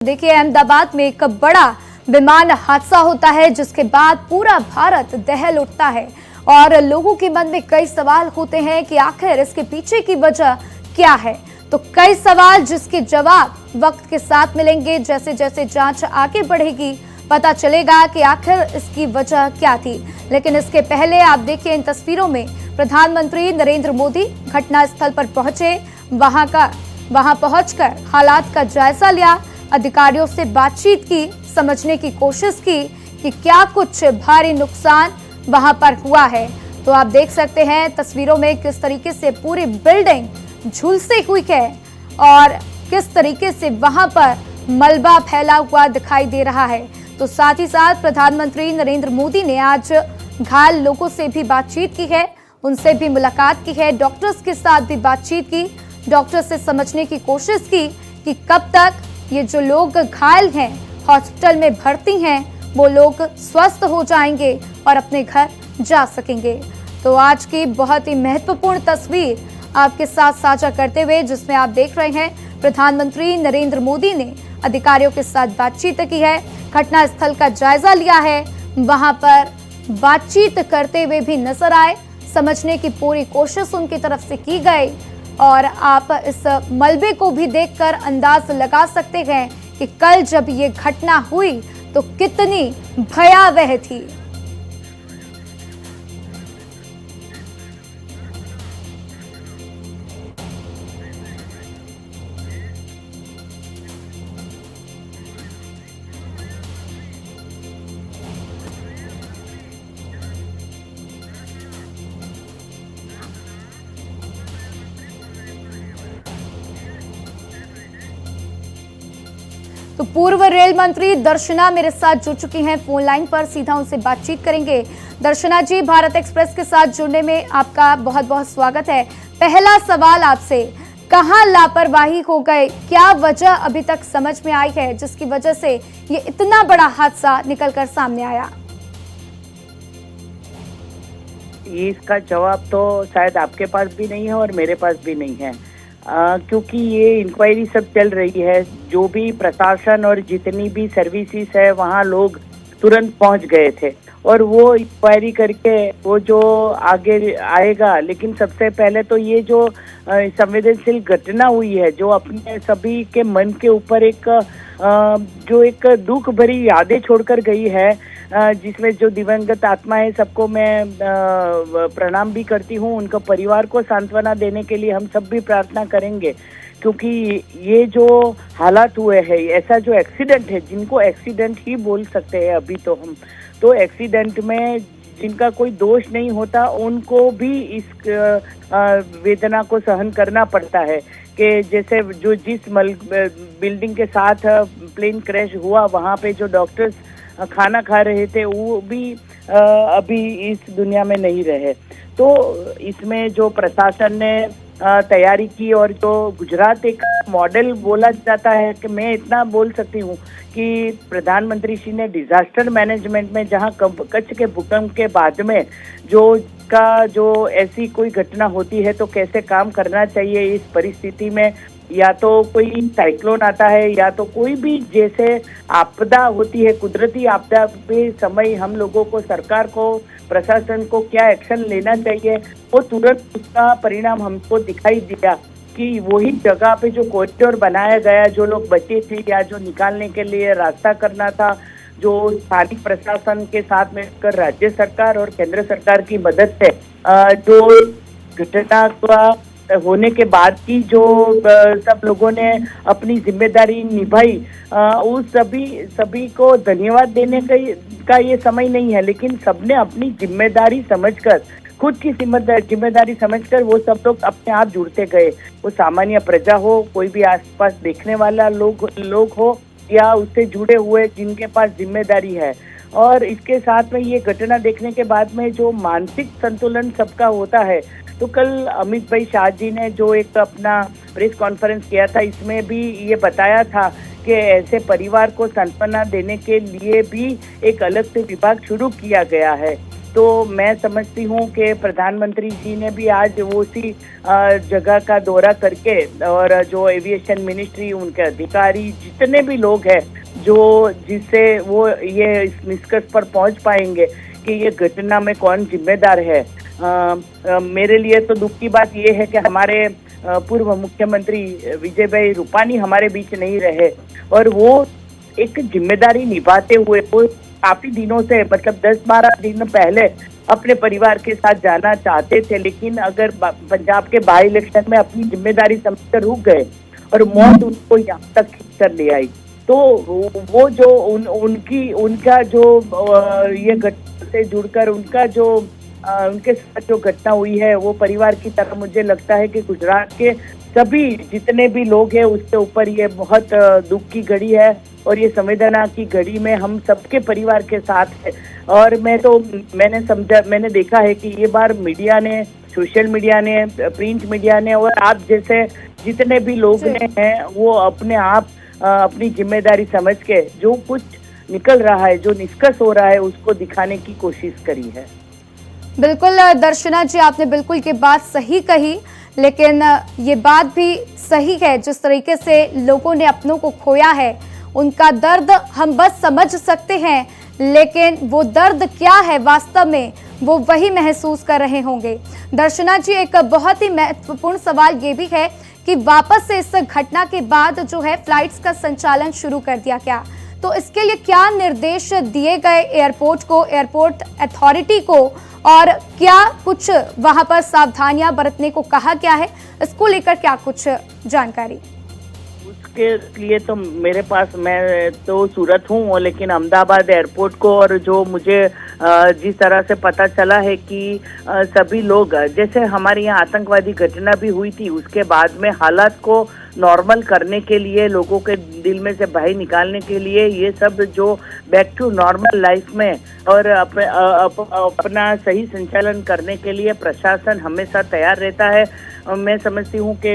देखिए, अहमदाबाद में एक बड़ा विमान हादसा होता है जिसके बाद पूरा भारत दहल उठता है और लोगों के मन में कई सवाल होते हैं कि आखिर इसके पीछे की वजह क्या है। तो कई सवाल जिसके जवाब वक्त के साथ मिलेंगे। जैसे जैसे जांच आगे बढ़ेगी पता चलेगा कि आखिर इसकी वजह क्या थी। लेकिन इसके पहले आप देखिए, इन तस्वीरों में प्रधानमंत्री नरेंद्र मोदी घटनास्थल पर पहुंचे। वहां पहुंचकर हालात का जायजा लिया, अधिकारियों से बातचीत की, समझने की कोशिश की कि क्या कुछ भारी नुकसान वहां पर हुआ है। तो आप देख सकते हैं तस्वीरों में किस तरीके से पूरी बिल्डिंग झुलसी हुई है और किस तरीके से वहां पर मलबा फैला हुआ दिखाई दे रहा है। तो साथ ही साथ प्रधानमंत्री नरेंद्र मोदी ने आज घायल लोगों से भी बातचीत की है, उनसे भी मुलाकात की है, डॉक्टर्स के साथ भी बातचीत की, डॉक्टर से समझने की कोशिश की कि कब तक ये जो लोग घायल हैं, हॉस्पिटल में भर्ती हैं, वो लोग स्वस्थ हो जाएंगे और अपने घर जा सकेंगे। तो आज की बहुत ही महत्वपूर्ण तस्वीर आपके साथ साझा करते हुए, जिसमें आप देख रहे हैं प्रधानमंत्री नरेंद्र मोदी ने अधिकारियों के साथ बातचीत की है, घटनास्थल का जायजा लिया है, वहां पर बातचीत करते हुए भी नजर आए, समझने की पूरी कोशिश उनकी तरफ से की गई। और आप इस मलबे को भी देखकर अंदाज लगा सकते हैं कि कल जब ये घटना हुई तो कितनी भयावह थी। तो पूर्व रेल मंत्री दर्शना मेरे साथ जुड़ चुकी हैं फोन लाइन पर, सीधा उनसे बातचीत करेंगे। दर्शना जी, भारत एक्सप्रेस के साथ जुड़ने में आपका बहुत बहुत स्वागत है। पहला सवाल आपसे, कहां लापरवाही हो गए, क्या वजह अभी तक समझ में आई है जिसकी वजह से ये इतना बड़ा हादसा निकलकर सामने आया? इसका जवाब तो शायद आपके पास भी नहीं है और मेरे पास भी नहीं है, क्योंकि ये इंक्वायरी सब चल रही है। जो भी प्रशासन और जितनी भी सर्विसेज है वहाँ लोग तुरंत पहुँच गए थे और वो इंक्वायरी करके वो जो आगे आएगा। लेकिन सबसे पहले तो ये जो संवेदनशील घटना हुई है, जो अपने सभी के मन के ऊपर जो एक दुख भरी यादें छोड़कर गई है, जिसमें जो दिवंगत आत्मा है सबको मैं प्रणाम भी करती हूँ। उनका परिवार को सांत्वना देने के लिए हम सब भी प्रार्थना करेंगे, क्योंकि ये जो हालात हुए हैं, ऐसा जो एक्सीडेंट है, जिनको एक्सीडेंट ही बोल सकते हैं अभी तो हम, तो एक्सीडेंट में जिनका कोई दोष नहीं होता उनको भी इस वेदना को सहन करना पड़ता है। कि जैसे जो जिस बिल्डिंग के साथ प्लेन क्रैश हुआ, वहाँ पे जो डॉक्टर्स खाना खा रहे थे वो भी अभी इस दुनिया में नहीं रहे। तो इसमें जो प्रशासन ने तैयारी की और जो गुजरात एक मॉडल बोला जाता है, कि मैं इतना बोल सकती हूँ कि प्रधानमंत्री श्री ने डिजास्टर मैनेजमेंट में, जहाँ कच्छ के भूकंप के बाद में जो ऐसी कोई घटना होती है तो कैसे काम करना चाहिए इस परिस्थिति में, या तो कोई साइक्लोन आता है या तो कोई भी जैसे आपदा होती है, कुदरती आपदा पे समय हम लोगों को, सरकार को, प्रशासन को क्या एक्शन लेना चाहिए, वो तुरंत उसका परिणाम हमको दिखाई दिया कि वही जगह पे जो कॉरिडोर बनाया गया, जो लोग बचे थे या जो निकालने के लिए रास्ता करना था, जो स्थानीय प्रशासन के साथ मिलकर राज्य सरकार और केंद्र सरकार की मदद से जो घटना का होने के बाद की जो सब लोगों ने अपनी जिम्मेदारी निभाई, उस सभी को धन्यवाद देने का ये समय नहीं है। लेकिन सबने अपनी जिम्मेदारी समझकर, खुद की जिम्मेदारी समझकर वो सब लोग अपने आप जुड़ते गए। वो सामान्य प्रजा हो, कोई भी आसपास देखने वाला लोग हो, या उससे जुड़े हुए जिनके पास जिम्मेदारी है। और इसके साथ में ये घटना देखने के बाद में जो मानसिक संतुलन सबका होता है, तो कल अमित भाई शाह जी ने जो एक अपना प्रेस कॉन्फ्रेंस किया था, इसमें भी ये बताया था कि ऐसे परिवार को सांत्वना देने के लिए भी एक अलग से विभाग शुरू किया गया है। तो मैं समझती हूँ कि प्रधानमंत्री जी ने भी आज वो उसी जगह का दौरा करके, और जो एविएशन मिनिस्ट्री, उनके अधिकारी, जितने भी लोग हैं जो जिससे वो ये इस निष्कर्ष पर पहुंच पाएंगे कि ये घटना में कौन जिम्मेदार है। मेरे लिए तो दुख की बात ये है कि हमारे पूर्व मुख्यमंत्री विजय भाई रूपानी हमारे बीच नहीं रहे, और वो एक जिम्मेदारी निभाते हुए वो काफी दिनों से, मतलब 10-12 दिन पहले अपने परिवार के साथ जाना चाहते थे, लेकिन अगर पंजाब के बाई इलेक्शन में अपनी जिम्मेदारी समझकर रुक गए और मौत उनको यहाँ तक खींच कर ले आई। तो वो जो उनका जो ये घटना से जुड़कर उनका जो उनके साथ जो घटना हुई है, वो परिवार की तरह मुझे लगता है कि गुजरात के सभी जितने भी लोग हैं उसके ऊपर ये बहुत दुख की घड़ी है, और ये संवेदना की घड़ी में हम सबके परिवार के साथ है। और मैंने देखा है कि ये बार मीडिया ने, सोशल मीडिया ने, प्रिंट मीडिया ने और आप जैसे जितने भी लोग ने हैं, वो अपने आप अपनी जिम्मेदारी समझ के जो कुछ निकल रहा है, जो निष्कर्ष हो रहा है, उसको दिखाने की कोशिश करी है। बिल्कुल दर्शना जी, आपने बिल्कुल ये बात सही कही, लेकिन ये बात भी सही है जिस तरीके से लोगों ने अपनों को खोया है, उनका दर्द हम बस समझ सकते हैं, लेकिन वो दर्द क्या है वास्तव में वो वही महसूस कर रहे होंगे। दर्शना जी, एक बहुत ही महत्वपूर्ण सवाल ये भी है कि वापस से इस घटना के बाद जो है फ्लाइट्स का संचालन शुरू कर दिया गया, तो इसके लिए क्या निर्देश दिए गए एयरपोर्ट को, एयरपोर्ट अथॉरिटी को, और क्या कुछ वहां पर सावधानियां बरतने को कहा गया है, इसको लेकर क्या कुछ जानकारी? उसके लिए तो मेरे पास, मैं तो सूरत हूँ, लेकिन अहमदाबाद एयरपोर्ट को, और जो मुझे जिस तरह से पता चला है कि सभी लोग, जैसे हमारे यहाँ आतंकवादी घटना भी हुई थी, उसके बाद में हालात को नॉर्मल करने के लिए, लोगों के दिल में से भय निकालने के लिए, ये सब जो बैक टू नॉर्मल लाइफ में और अपना सही संचालन करने के लिए प्रशासन हमेशा तैयार रहता है। मैं समझती हूँ कि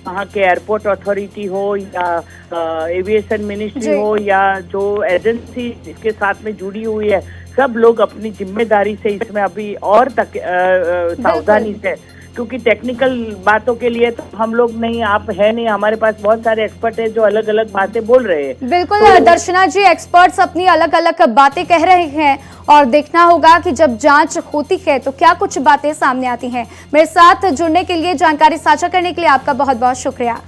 वहाँ के एयरपोर्ट अथॉरिटी हो या एविएशन मिनिस्ट्री हो या जो एजेंसी इसके साथ में जुड़ी हुई है, सब लोग अपनी जिम्मेदारी से इसमें अभी और तक सावधानी से, क्योंकि टेक्निकल बातों के लिए तो हम लोग नहीं, आप है नहीं, हमारे पास बहुत सारे एक्सपर्ट है जो अलग अलग बातें बोल रहे हैं। बिल्कुल दर्शना जी, एक्सपर्ट्स अपनी अलग अलग बातें कह रहे हैं, और देखना होगा कि जब जांच होती है तो क्या कुछ बातें सामने आती हैं। मेरे साथ जुड़ने के लिए, जानकारी साझा करने के लिए आपका बहुत बहुत शुक्रिया।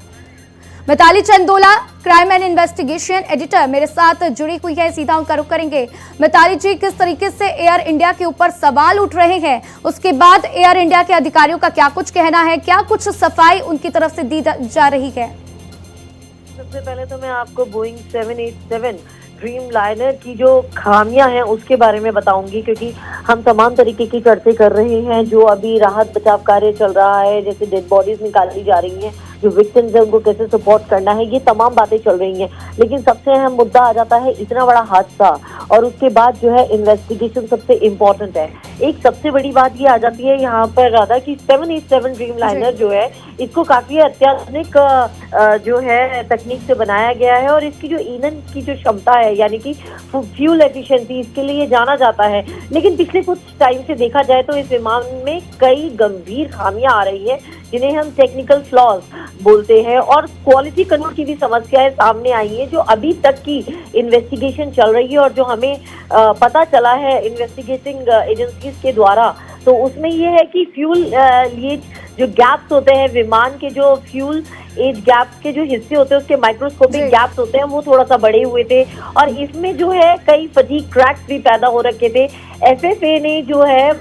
Mitali Chandola, crime and investigation editor, मेरे साथ जुड़ी हुई है, सीधा उनका रुख करेंगे। मिताली जी, किस तरीके से एयर इंडिया के ऊपर सवाल उठ रहे हैं, उसके बाद एयर इंडिया के अधिकारियों का क्या कुछ कहना है, क्या कुछ सफाई उनकी तरफ से दी जा रही है? सबसे पहले तो मैं आपको बोइंग 787 ड्रीम लाइनर की जो खामियां हैं उसके बारे में बताऊंगी, क्योंकि हम तमाम तरीके की चर्चा कर रहे हैं। जो अभी राहत बचाव कार्य चल रहा है, जैसे डेड बॉडीज निकाली जा रही हैं, जो विक्टिम्स है उनको कैसे सपोर्ट करना है, ये तमाम बातें चल रही हैं। लेकिन सबसे अहम मुद्दा आ जाता है इतना बड़ा हादसा, और उसके बाद जो है इन्वेस्टिगेशन सबसे इम्पोर्टेंट है। एक सबसे बड़ी बात ये आ जाती है यहाँ पर राधा की 787 ड्रीम लाइनर जो है, इसको काफी अत्याधुनिक जो है तकनीक से बनाया गया है, और इसकी जो ईंधन की जो क्षमता है, यानी कि फ्यूल एफिशिएंसी, इसके लिए जाना जाता है। लेकिन पिछले कुछ टाइम से देखा जाए तो इस विमान में कई गंभीर खामियां आ रही है, जिन्हें हम टेक्निकल फ्लॉज बोलते हैं, और क्वालिटी कंट्रोल की भी समस्याएं सामने आई है, जो अभी तक की इन्वेस्टिगेशन चल रही है। और जो हमें पता चला है इन्वेस्टिगेटिंग एजेंसीज के द्वारा, तो उसमें ये है कि फ्यूल लीकेज जो गैप्स होते हैं, विमान के जो फ्यूल एज गैप्स के जो हिस्से होते हैं, उसके माइक्रोस्कोपिक गैप्स होते हैं, वो थोड़ा सा बड़े हुए थे, और इसमें जो है कई फटीग क्रैक्स भी पैदा हो रखे थे। एफएफए ने जो है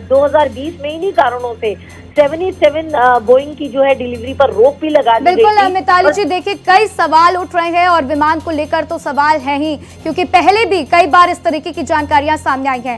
2020 में इन्हीं कारणों से 787 बोइंग की जो है डिलीवरी पर रोक भी लगा दी गई थी। बिल्कुल मिताली जी, देखिए कई सवाल उठ रहे हैं, और विमान को लेकर तो सवाल है ही, क्योंकि पहले भी कई बार इस तरीके की जानकारियां सामने आई हैं।